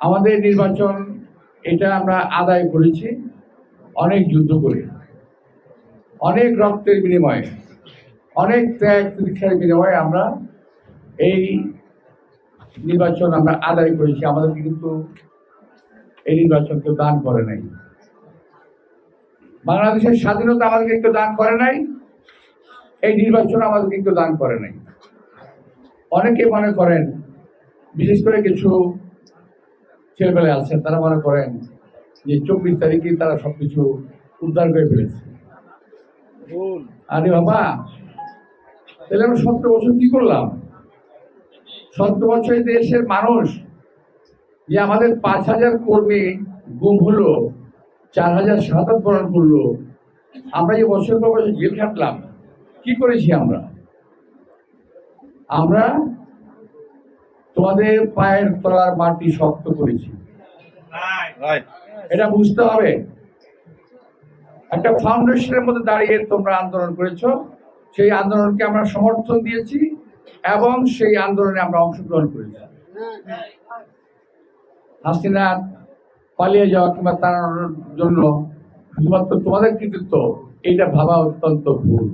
আমাদের নির্বাচন এটা আমরা আদায় করেছি অনেক যুদ্ধ করে, অনেক রক্তের বিনিময়ে, অনেক ত্যাগ প্রতীক্ষার বিনিময়ে আমরা এই নির্বাচন আমরা আদায় করেছি। আমাদেরকে কিন্তু এই নির্বাচন কেউ দান করে নাই। বাংলাদেশের স্বাধীনতা আমাদেরকে কেউ দান করে নাই, এই নির্বাচন আমাদেরকে কেউ দান করে নাই। অনেকে মনে করেন, বিশেষ করে কিছু ছেলেমেয়ে আছেন, তারা মনে করেন যে 24 তারিখে তারা সবকিছু উদ্ধার করে ফেলেছে। আরে বাবা, তাহলে আমরা 17 বছর কি করলাম? 17 বছর দেশের মানুষ যে আমাদের 5,000 কর্মী গুম হলো, 4,000 শাহাদাত বরণ করলো, আমরা যে বছর পর বছর জেল খাটলাম, কি করেছি আমরা? আমরা তোমাদের পায়ের তলার মাটি শক্ত করেছি, এটা বুঝতে হবে। একটা ফাউন্ডেশনের মধ্যে দাঁড়িয়ে তোমরা আন্দোলন করেছো, সেই আন্দোলনকে আমরা সমর্থন দিয়েছি এবং সেই আন্দোলনে আমরা অংশগ্রহণ করেছি। হাসিনা পালিয়ে যাওয়া কিংবা তাড়ানোর জন্য শুধুমাত্র তোমাদের কৃতিত্ব, এটা ভাবা অত্যন্ত ভুল।